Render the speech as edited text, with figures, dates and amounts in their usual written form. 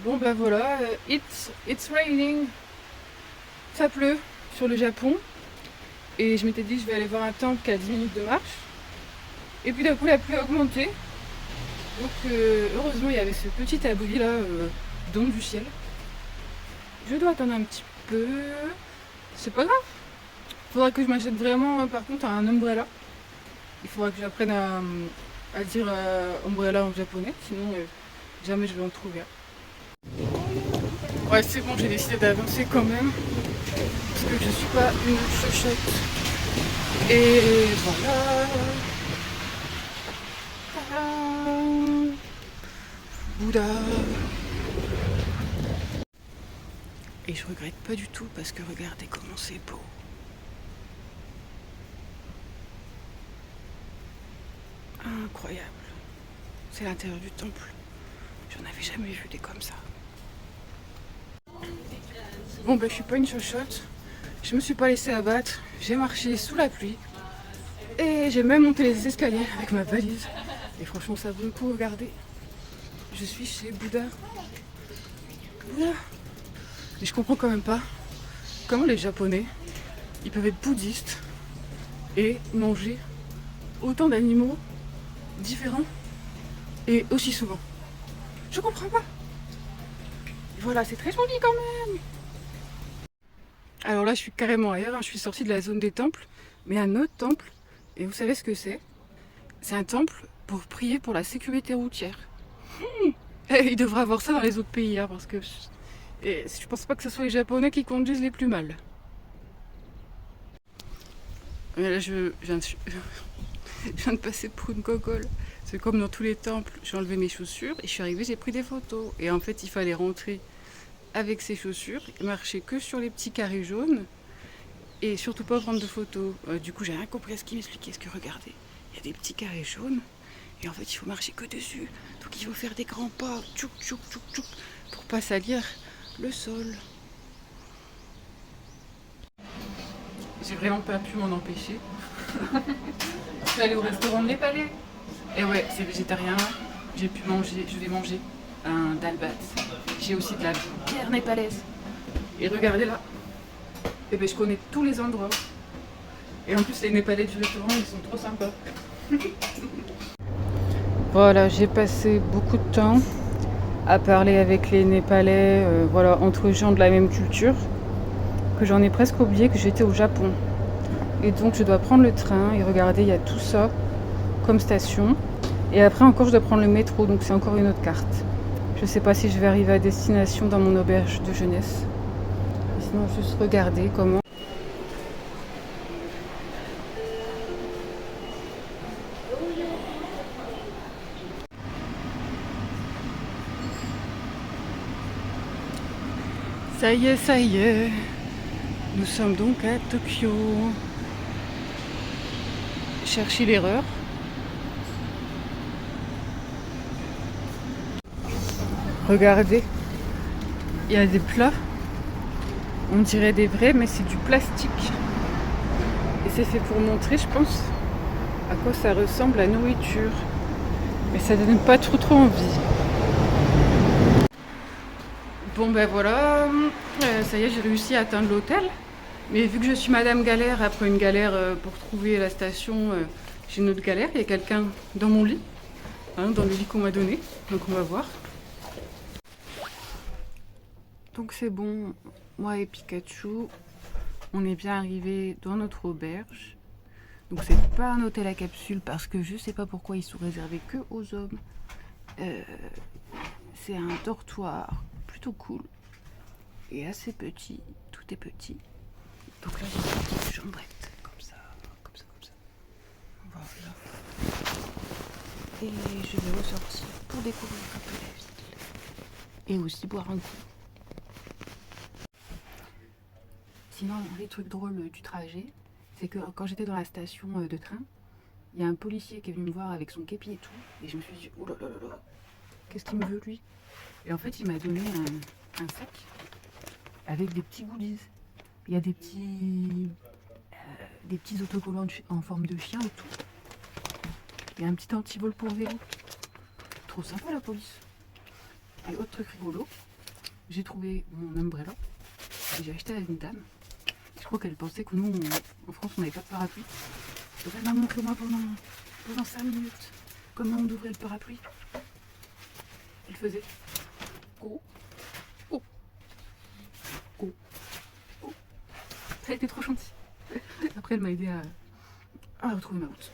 Bon bah voilà, it's raining. Ça pleut sur le Japon. Et je m'étais dit je vais aller voir un temple qui a 10 minutes de marche. Et puis d'un coup la pluie a augmenté. Donc heureusement il y avait ce petit abri là dans du ciel. Je dois attendre un petit peu. C'est pas grave. Faudra que je m'achète vraiment par contre un umbrella. Il faudra que j'apprenne à dire umbrella en japonais. Sinon jamais je vais en trouver un. Ouais c'est bon, j'ai décidé d'avancer quand même. Parce que je suis pas une chochotte. Et voilà. Tadam. Bouddha. Et je regrette pas du tout parce que regardez comment c'est beau. Incroyable. C'est l'intérieur du temple. J'en avais jamais vu des comme ça. Bon ben je suis pas une chochotte. Je me suis pas laissée abattre. J'ai marché sous la pluie. Et j'ai même monté les escaliers avec ma valise. Et franchement ça vaut le coup, regardez. Je suis chez Bouddha. Bouddha. Et je comprends quand même pas comment les Japonais, ils peuvent être bouddhistes et manger autant d'animaux différents et aussi souvent. Je comprends pas. Voilà, c'est très joli quand même. Alors là, je suis carrément ailleurs, hein. Je suis sortie de la zone des temples, mais un autre temple. Et vous savez ce que c'est? C'est un temple pour prier pour la sécurité routière. Et il devrait avoir ça dans les autres pays, hein, parce que je pense pas que ce soit les Japonais qui conduisent les plus mal. Mais là, je viens de passer pour une cocole. C'est comme dans tous les temples, j'ai enlevé mes chaussures et je suis arrivée, j'ai pris des photos. Et en fait, il fallait rentrer avec ses chaussures, marcher que sur les petits carrés jaunes et surtout pas prendre de photos. Du coup, j'ai rien compris à ce qu'il m'expliquait. Parce que regardez, il y a des petits carrés jaunes et en fait, il faut marcher que dessus. Donc, il faut faire des grands pas, tchouk tchouk tchouk tchouk, pour pas salir le sol. J'ai vraiment pas pu m'en empêcher. Je suis allée au restaurant de Népalais. Et ouais, c'est végétarien. Je vais manger un dalbat. J'ai aussi de la bière népalaise. Et regardez là. Et ben je connais tous les endroits. Et en plus les Népalais du restaurant, ils sont trop sympas. Voilà, j'ai passé beaucoup de temps à parler avec les Népalais, voilà, entre gens de la même culture, que j'en ai presque oublié que j'étais au Japon. Et donc je dois prendre le train et regardez, il y a tout ça comme station. Et après encore, je dois prendre le métro, donc c'est encore une autre carte. Je sais pas si je vais arriver à destination dans mon auberge de jeunesse. Sinon, juste regarder comment. Ça y est, ça y est. Nous sommes donc à Tokyo. Cherchez l'erreur. Regardez, il y a des plats. On dirait des vrais, mais c'est du plastique. Et c'est fait pour montrer, je pense, à quoi ça ressemble la nourriture. Mais ça donne pas trop envie. Bon ben voilà, ça y est, j'ai réussi à atteindre l'hôtel. Mais vu que je suis Madame Galère, après une galère pour trouver la station, j'ai une autre galère. Il y a quelqu'un dans mon lit, hein, dans le lit qu'on m'a donné. Donc on va voir. Donc c'est bon, moi et Pikachu, on est bien arrivés dans notre auberge. Donc c'est pas un hôtel à capsule parce que je sais pas pourquoi ils sont réservés que aux hommes. C'est un dortoir plutôt cool et assez petit, tout est petit. Donc là j'ai une petite chambrette, comme ça, comme ça, comme ça. Voilà. Et je vais ressortir pour découvrir un peu la ville. Et aussi boire un coup. Sinon, les trucs drôles du trajet, c'est que quand j'étais dans la station de train, il y a un policier qui est venu me voir avec son képi et tout. Et je me suis dit, oh là là là là, qu'est-ce qu'il me veut lui? Et en fait, il m'a donné un sac avec des petits goodies. Il y a des petits autocollants en forme de chien et tout. Il y a un petit antivol pour vélo. Trop sympa la police. Et autre truc rigolo, j'ai trouvé mon umbrella. J'ai acheté à une dame. Je crois qu'elle pensait que nous, en France, on n'avait pas de parapluie. Donc elle m'a montré moi pendant 5 minutes comment on ouvrait le parapluie. Elle faisait oh, oh, oh, oh. Ça a été trop gentil. Après, elle m'a aidé à retrouver ma route.